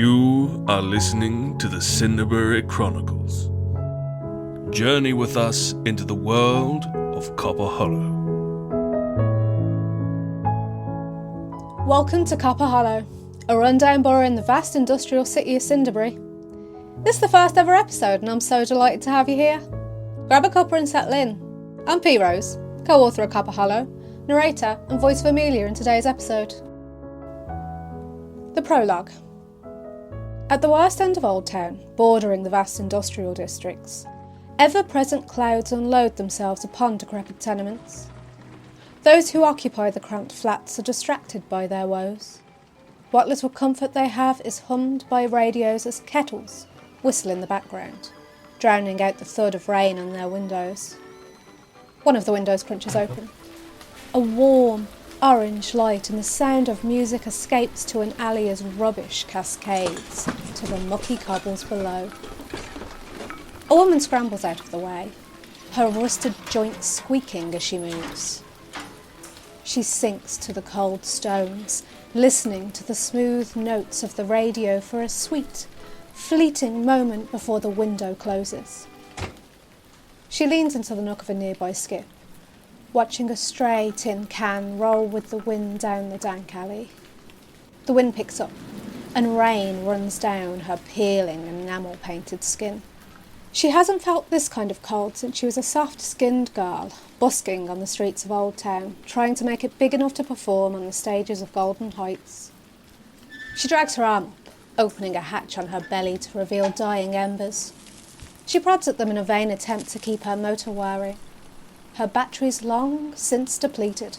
You are listening to the Cinderbury Chronicles. Journey with us into the world of Copper Hollow. Welcome to Copper Hollow, a rundown borough in the vast industrial city of Cinderbury. This is the first ever episode and I'm so delighted to have you here. Grab a cuppa and settle in. I'm P. Rose, co-author of Copper Hollow, narrator and voice of Amelia in today's episode. The Prologue. At the worst end of Old Town, bordering the vast industrial districts, ever-present clouds unload themselves upon decrepit tenements. Those who occupy the cramped flats are distracted by their woes. What little comfort they have is hummed by radios as kettles whistle in the background, drowning out the thud of rain on their windows. One of the windows crunches open. A warm, orange light and the sound of music escapes to an alley as rubbish cascades to the mucky cobbles below. A woman scrambles out of the way, her rusted joints squeaking as she moves. She sinks to the cold stones, listening to the smooth notes of the radio for a sweet, fleeting moment before the window closes. She leans into the nook of a nearby skip, watching a stray tin can roll with the wind down the dank alley. The wind picks up, and rain runs down her peeling enamel-painted skin. She hasn't felt this kind of cold since she was a soft-skinned girl, busking on the streets of Old Town, trying to make it big enough to perform on the stages of Golden Heights. She drags her arm up, opening a hatch on her belly to reveal dying embers. She prods at them in a vain attempt to keep her motor whirring. Her batteries long since depleted.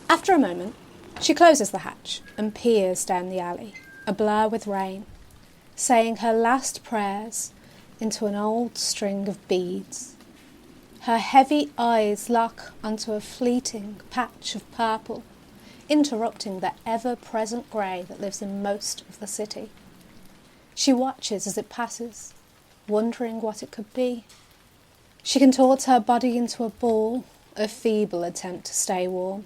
After a moment, she closes the hatch and peers down the alley, a blur with rain, saying her last prayers into an old string of beads. Her heavy eyes lock onto a fleeting patch of purple, interrupting the ever-present grey that lives in most of the city. She watches as it passes, wondering what it could be. She contorts her body into a ball, a feeble attempt to stay warm.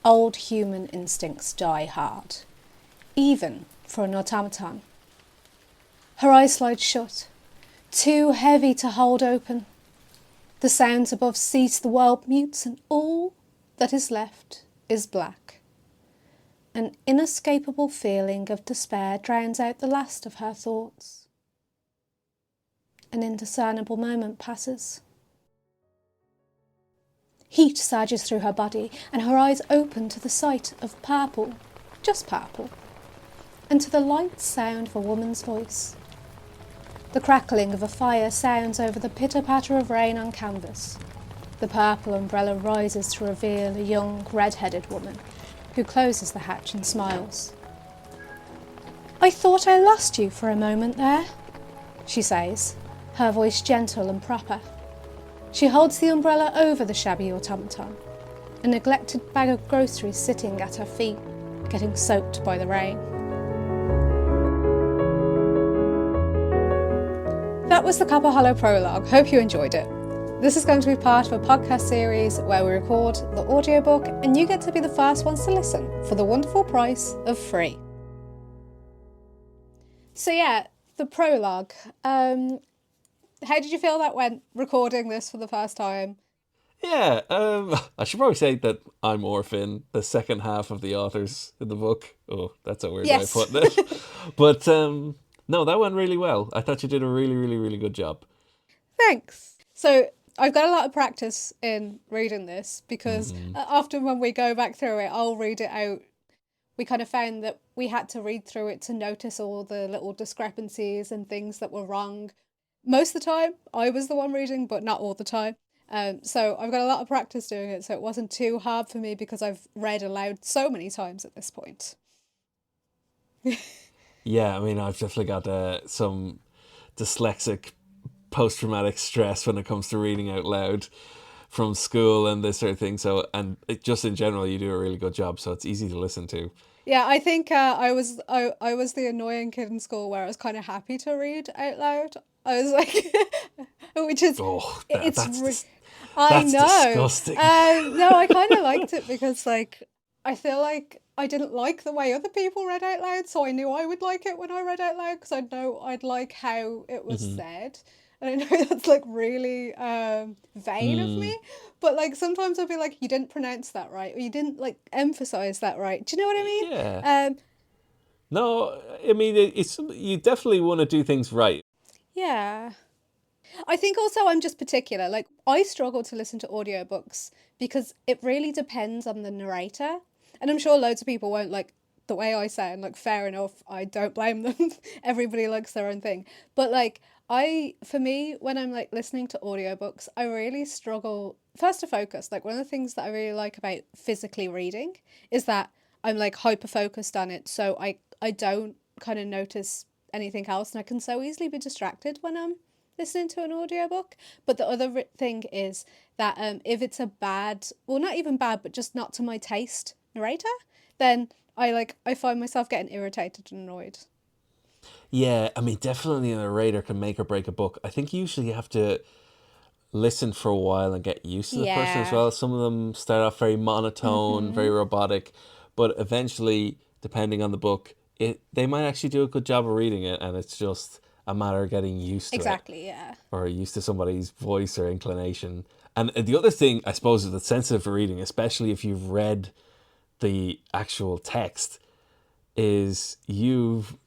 Old human instincts die hard, even for an automaton. Her eyes slide shut, too heavy to hold open. The sounds above cease, the world mutes, and all that is left is black. An inescapable feeling of despair drowns out the last of her thoughts. An indiscernible moment passes. Heat surges through her body, and her eyes open to the sight of purple, just purple, and to the light sound of a woman's voice. The crackling of a fire sounds over the pitter-patter of rain on canvas. The purple umbrella rises to reveal a young, red-headed woman who closes the hatch and smiles. "I thought I lost you for a moment there," she says, her voice gentle and proper. She holds the umbrella over the shabby automaton, a neglected bag of groceries sitting at her feet, getting soaked by the rain. That was the Copper Hollow Prologue. Hope you enjoyed it. This is going to be part of a podcast series where we record the audiobook and you get to be the first ones to listen for the wonderful price of free. So yeah, the prologue. How did you feel that went, recording this for the first time? Yeah, I should probably say that I'm Orphan, the second half of the authors in the book. Oh, that's a weird way of putting it. But no, that went really well. I thought you did a really, really, really good job. Thanks. So I've got a lot of practice in reading this because often when we go back through it, I'll read it out. We kind of found that we had to read through it to notice all the little discrepancies and things that were wrong. Most of the time, I was the one reading, but not all the time. So I've got a lot of practice doing it, so it wasn't too hard for me because I've read aloud so many times at this point. Yeah, I mean, I've definitely got some dyslexic post-traumatic stress when it comes to reading out loud from school and this sort of thing. So, and just in general, you do a really good job, so it's easy to listen to. Yeah, I think I was the annoying kid in school where I was kind of happy to read out loud. I was like, which is that's disgusting. No, I kind of liked it because like I feel like I didn't like the way other people read out loud, so I knew I would like it when I read out loud because I know I'd like how it was said. And I know that's like really vain of me, but like sometimes I'll be like, you didn't pronounce that right, or you didn't like emphasize that right. Do you know what I mean? Yeah. No, I mean, it's you definitely want to do things right. Yeah. I think also I'm just particular. Like, I struggle to listen to audiobooks because it really depends on the narrator. And I'm sure loads of people won't like the way I sound. Like, fair enough. I don't blame them. Everybody likes their own thing. But like, for me, when I'm like listening to audiobooks, I really struggle first to focus. Like, one of the things that I really like about physically reading is that I'm like hyper focused on it. So I don't kind of notice anything else. And I can so easily be distracted when I'm listening to an audiobook. But the other thing is that if it's a bad, well, not even bad, but just not to my taste narrator, then I find myself getting irritated and annoyed. Yeah, I mean, definitely a narrator can make or break a book. I think usually you have to listen for a while and get used to the person as Yeah. well. Some of them start off very monotone, very robotic, but eventually, depending on the book, they might actually do a good job of reading it, and it's just a matter of getting used to it Exactly, yeah. or used to somebody's voice or inclination. And the other thing, I suppose, is that's sensitive for reading, especially if you've read the actual text, is you've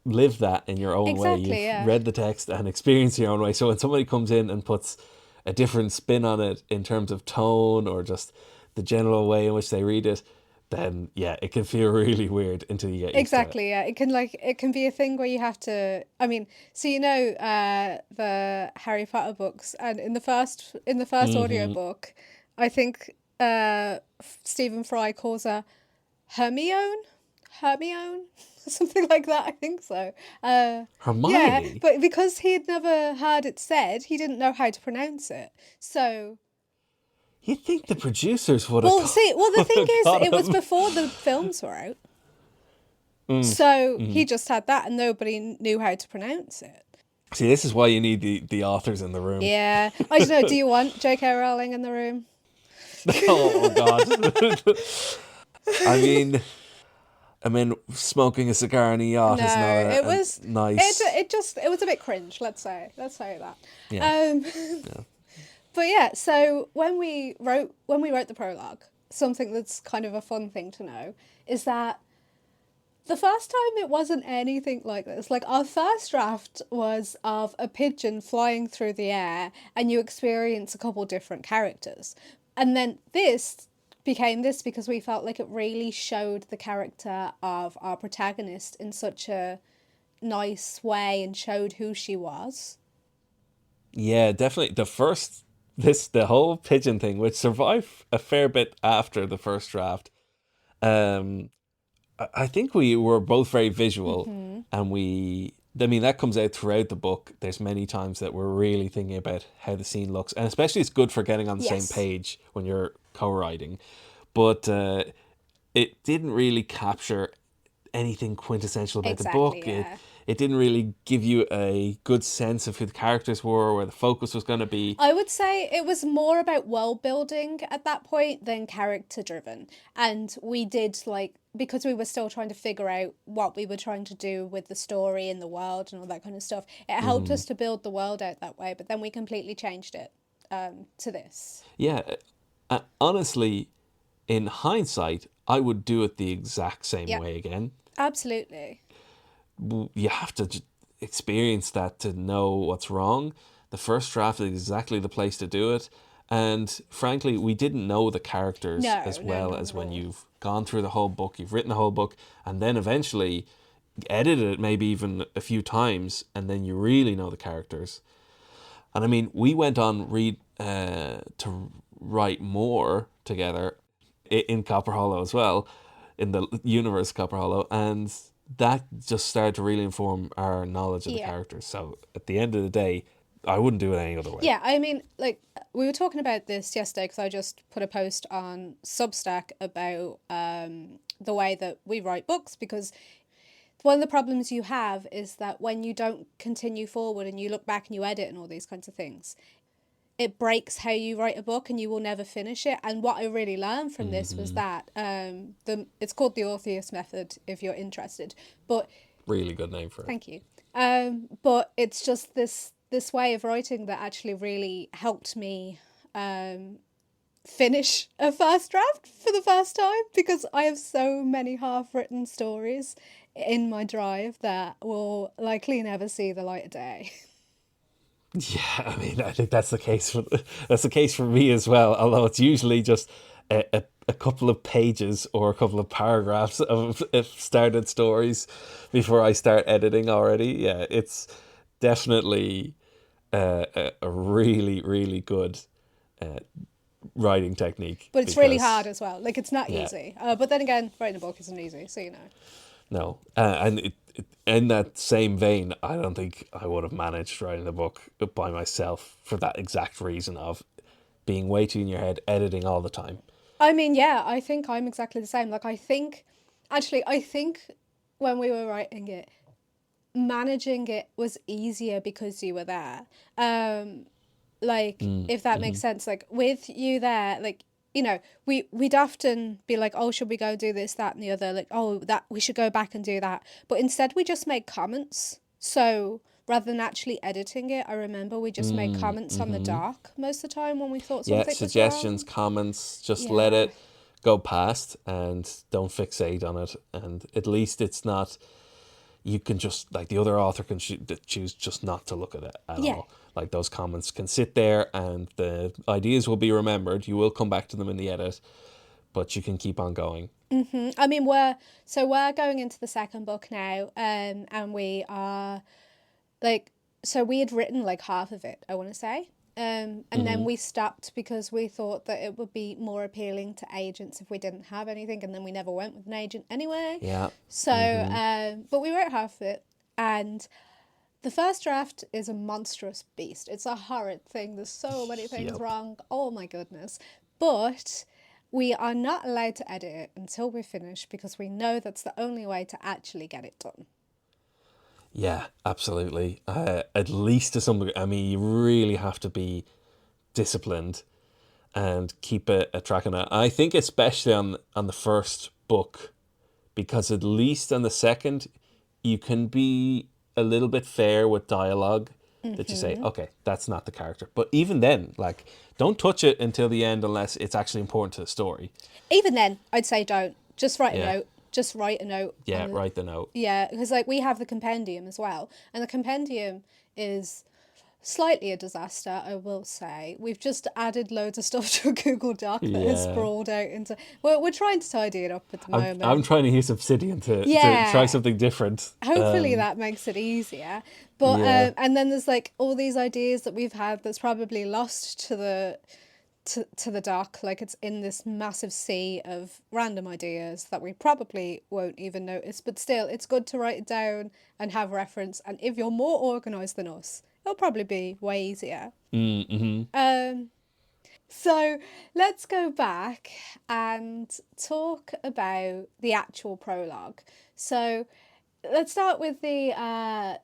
lived that in your own way. Exactly, You've yeah. read the text and experienced your own way. So when somebody comes in and puts a different spin on it in terms of tone or just the general way in which they read it, then yeah, it can feel really weird until you get used to it. Exactly, yeah. It can be a thing where you have to. I mean, so you know, the Harry Potter books, and in the first audiobook, I think Stephen Fry calls her Hermione, something like that. I think so. Yeah, Hermione? but because he had never heard it said, he didn't know how to pronounce it. So, You'd think the producers would have well, see, well, the would thing have is, got it was him. before the films were out. So he just had that and nobody knew how to pronounce it. See, this is why you need the authors in the room. Yeah. I don't know, do you want J.K. Rowling in the room? Oh God. I mean, smoking a cigar on a yacht is not No, it a was nice. it was a bit cringe, let's say. Let's say that. Yeah. But yeah, so when we wrote the prologue, something that's kind of a fun thing to know is that the first time it wasn't anything like this. Like, our first draft was of a pigeon flying through the air and you experience a couple different characters. And then this became this because we felt like it really showed the character of our protagonist in such a nice way and showed who she was. Yeah, definitely. The whole pigeon thing, which survived a fair bit after the first draft. Um, I think we were both very visual, and I mean, that comes out throughout the book. There's many times that we're really thinking about how the scene looks, and especially it's good for getting on the same Yes. page when you're co-writing. But it didn't really capture anything quintessential about the Exactly, book. yeah. It didn't really give you a good sense of who the characters were, where the focus was going to be. I would say it was more about world building at that point than character driven. And we did because we were still trying to figure out what we were trying to do with the story and the world and all that kind of stuff. It helped us to build the world out that way, but then we completely changed it to this. Yeah, honestly, in hindsight, I would do it the exact same Yeah, way again. absolutely. You have to experience that to know what's wrong. The first draft is exactly the place to do it. And frankly, we didn't know the characters No, as no, well not as at when all. you've gone through the whole book, you've written the whole book, and then eventually edited it maybe even a few times, and then you really know the characters. And I mean, we went on to write more together in Copper Hollow as well, in the universe Copper Hollow, and that just started to really inform our knowledge of the Yeah. characters. So at the end of the day, I wouldn't do it any other way. Yeah, I mean, we were talking about this yesterday because I just put a post on Substack about the way that we write books, because one of the problems you have is that when you don't continue forward and you look back and you edit and all these kinds of things, it breaks how you write a book and you will never finish it. And what I really learned from this was Mm-hmm. that it's called the Orpheus method if you're interested. But Really good name for it. thank you. But it's just this way of writing that actually really helped me finish a first draft for the first time, because I have so many half-written stories in my drive that will likely never see the light of day. Yeah, I mean, I think that's the case for me as well. Although it's usually just a couple of pages or a couple of paragraphs of started stories before I start editing already. Yeah, it's definitely a really, really good writing technique. But it's really hard Because as well. Like, it's not yeah, easy. But then again, writing a book isn't easy, so you know. no, and in that same vein, I don't think I would have managed writing the book by myself for that exact reason of being way too in your head, editing all the time. I mean, yeah, I think I'm exactly the same. Like, I think when we were writing it, managing it was easier because you were there. Like, if that makes sense. Like, with you there, like, you know, we'd often be like, oh, should we go do this, that, and the other? Like, oh, that we should go back and do that. But instead, we just made comments. So rather than actually editing it, I remember we just made comments on the doc most of the time when we thought Yeah, something was suggestions, wrong. comments, just let Yeah. it go past and don't fixate on it. And at least it's not, you can just, like the other author can choose just not to look at it at Yeah. all. Like those comments can sit there and the ideas will be remembered. You will come back to them in the edit, but you can keep on going. I mean, we're going into the second book now, and we are like, so we had written like half of it, I want to say. And then we stopped because we thought that it would be more appealing to agents if we didn't have anything, and then we never went with an agent anyway. Yeah. So, but we wrote half of it, and the first draft is a monstrous beast. It's a horrid thing. There's so many things Yep. wrong. Oh my goodness. But we are not allowed to edit it until we finish, because we know that's the only way to actually get it done. Yeah, absolutely. At least to some degree. I mean, you really have to be disciplined and keep a track on that. I think especially on the first book, because at least on the second, you can be a little bit fair with dialogue. That you say, okay, that's not the character. But even then, like, don't touch it until the end unless it's actually important to the story. Even then, I'd say don't. Just write a Yeah. note. Just write a note. Yeah, write the note. Yeah, because like we have the compendium as well, and the compendium is slightly a disaster, I will say. We've just added loads of stuff to a Google Doc that has Yeah. sprawled out into. We're trying to tidy it up at the moment. I'm trying to use Obsidian to Yeah. try something different. Hopefully that makes it easier. But Yeah. and then there's like all these ideas that we've had that's probably lost to the doc. Like, it's in this massive sea of random ideas that we probably won't even notice. But still, it's good to write it down and have reference. And if you're more organised than us, it'll probably be way easier. So let's go back and talk about the actual prologue. So let's start with the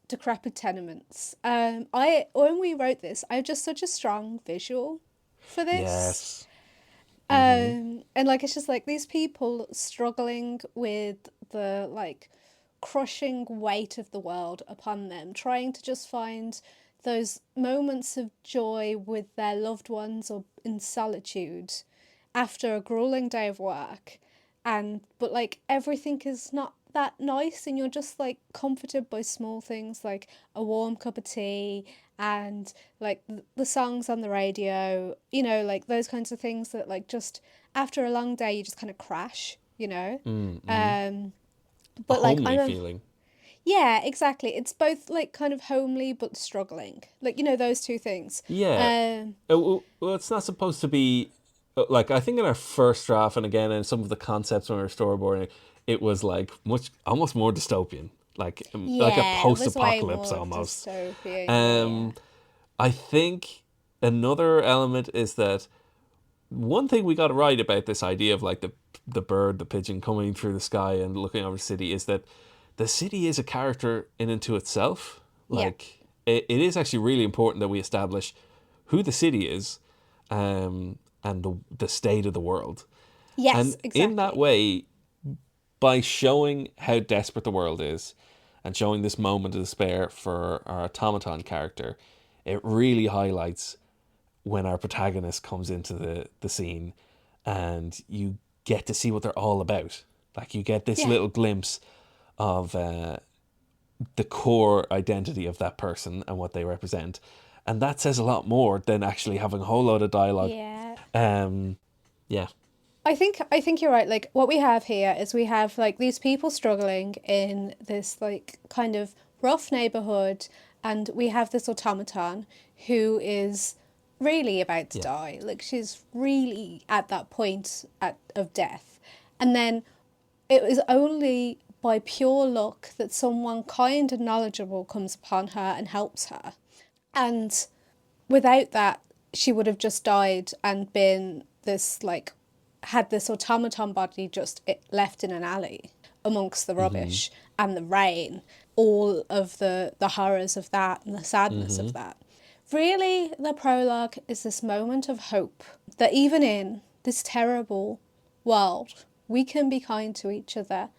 decrepit tenements. When we wrote this, I have just such a strong visual for this. Yes. And like, it's just like these people struggling with the like crushing weight of the world upon them, trying to just find those moments of joy with their loved ones or in solitude after a grueling day of work. But like, everything is not that nice, and you're just like comforted by small things like a warm cup of tea and like the songs on the radio, you know, like those kinds of things that like just after a long day you just kind of crash, you know. But like, Homely feeling. yeah, exactly, it's both like kind of homely but struggling, like, you know, those two things. Yeah. Well, it's not supposed to be like, I think in our first draft, and again in some of the concepts when we were storyboarding, it was like almost more dystopian, like a Yeah, it was way post-apocalypse more almost. dystopian, Um, I think another element is that one thing we got right about this idea of like the bird, the pigeon coming through the sky and looking over the city is that the city is a character in and to itself. Yeah. Like, it is actually really important that we establish who the city is, and the state of the world. Yes, And exactly. in that way, by showing how desperate the world is and showing this moment of despair for our automaton character, it really highlights when our protagonist comes into the scene, and you get to see what they're all about. Like, you get this little glimpse of the core identity of that person and what they represent. And that says a lot more than actually having a whole load of dialogue. Yeah. Yeah. I think you're right. Like, what we have here is we have like these people struggling in this like kind of rough neighborhood, and we have this automaton who is really about to die. Like, she's really at that point of death. And then it was only by pure luck that someone kind and knowledgeable comes upon her and helps her. And without that, she would have just died and been this, like, had this automaton body just left in an alley amongst the rubbish and the rain, all of the horrors of that and the sadness of that. Really, the prologue is this moment of hope that even in this terrible world, we can be kind to each other,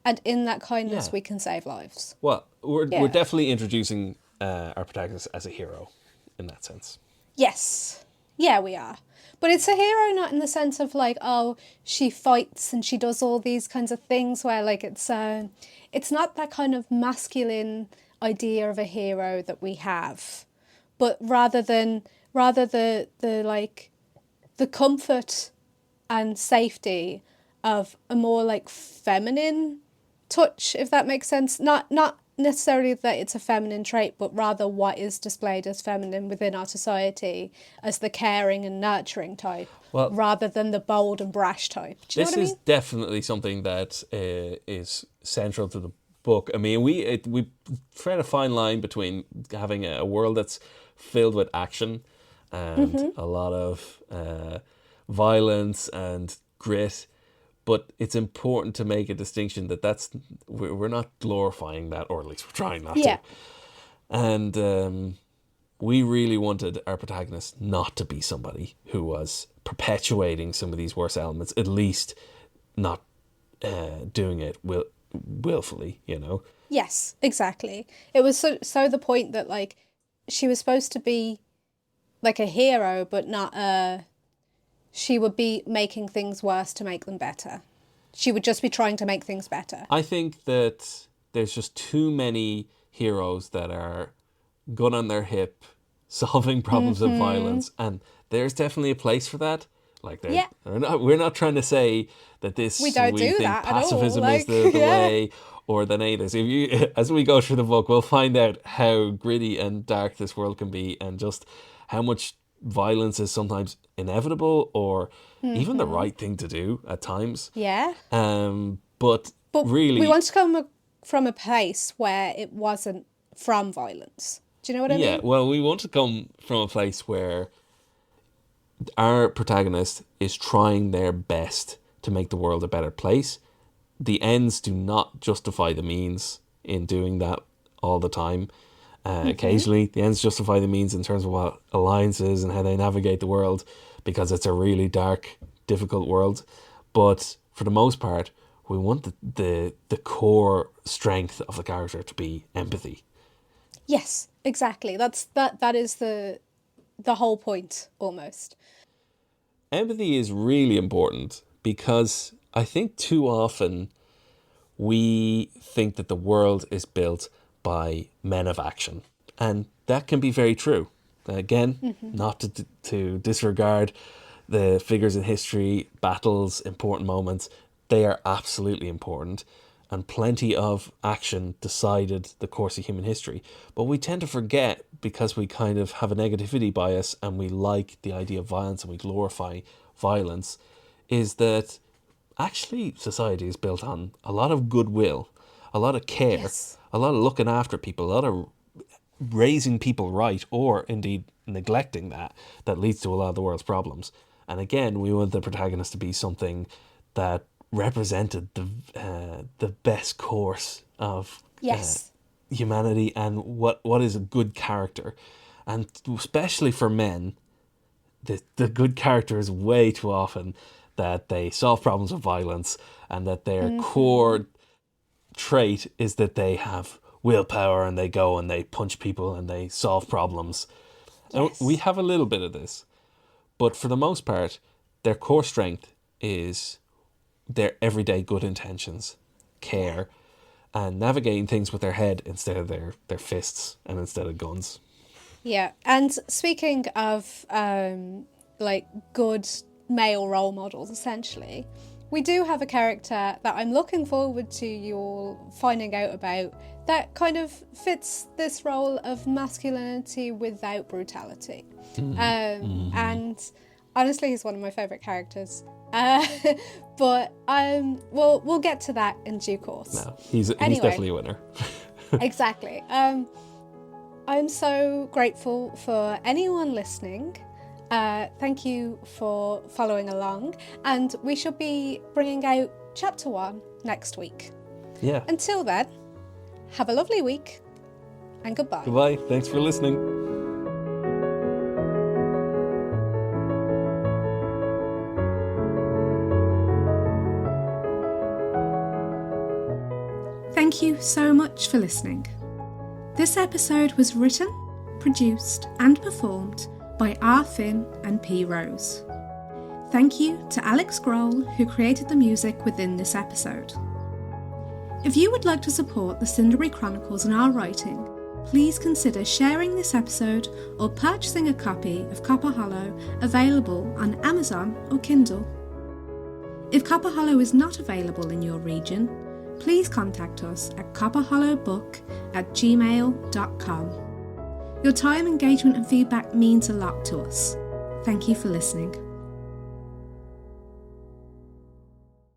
and in that kindness, we can save lives. Well, we're definitely introducing our protagonist as a hero in that sense. Yes. Yeah, we are. But it's a hero not in the sense of like, oh, she fights and she does all these kinds of things where like it's not that kind of masculine idea of a hero that we have, but rather the like the comfort and safety of a more like feminine touch, if that makes sense. Not necessarily that it's a feminine trait, but rather what is displayed as feminine within our society as the caring and nurturing type, rather than the bold and brash type. Do you know what I mean? This is definitely something that is central to the book. I mean, we tread a fine line between having a world that's filled with action and a lot of violence and grit, but it's important to make a distinction that we're not glorifying that, or at least we're trying not to. And we really wanted our protagonist not to be somebody who was perpetuating some of these worst elements, at least not doing it willfully, you know? Yes, exactly. It was so the point that like she was supposed to be like a hero, but not she would be making things worse to make them better. She would just be trying to make things better. I think that there's just too many heroes that are gun on their hip, solving problems of violence, and there's definitely a place for that. Like, we're not trying to say that we don't do think that pacifism at all. is the way, or that any of this. As we go through the book, we'll find out how gritty and dark this world can be, and just how much violence is sometimes inevitable or even the right thing to do at times. Yeah. But really, we want to come from a place where it wasn't from violence. Do you know what I mean? Yeah, well, we want to come from a place where our protagonist is trying their best to make the world a better place. The ends do not justify the means in doing that all the time. Occasionally, the ends justify the means in terms of what alliances and how they navigate the world, because it's a really dark, difficult world. But for the most part, we want the core strength of the character to be empathy. Yes, exactly. That is the whole point, almost. Empathy is really important because I think too often we think that the world is built by men of action. And that can be very true. Again, not to disregard the figures in history, battles, important moments. They are absolutely important. And plenty of action decided the course of human history. But we tend to forget, because we kind of have a negativity bias and we like the idea of violence and we glorify violence, is that actually society is built on a lot of goodwill, a lot of care, a lot of looking after people, a lot of raising people right, or indeed neglecting that leads to a lot of the world's problems. And again, we want the protagonist to be something that represented the best course of humanity and what is a good character. And especially for men, the good character is way too often that they solve problems with violence, and that their core trait is that they have willpower and they go and they punch people and they solve problems. Yes. And we have a little bit of this, but for the most part, their core strength is their everyday good intentions, care, and navigating things with their head instead of their fists and instead of guns. Yeah, and speaking of like good male role models, essentially, we do have a character that I'm looking forward to you all finding out about that kind of fits this role of masculinity without brutality. And honestly, he's one of my favourite characters. But we'll get to that in due course. No, he's definitely a winner. Exactly. I'm so grateful for anyone listening. Thank you for following along, and we should be bringing out chapter 1 next week. Yeah. Until then, have a lovely week, and goodbye. Goodbye. Thanks for listening. Thank you so much for listening. This episode was written, produced, and performed by R. Finn and P. Rose. Thank you to Alex Grohl, who created the music within this episode. If you would like to support the Cinderbury Chronicles and our writing, please consider sharing this episode or purchasing a copy of Copper Hollow, available on Amazon or Kindle. If Copper Hollow is not available in your region, please contact us at copperhollowbook@gmail.com. Your time, engagement and feedback means a lot to us. Thank you for listening.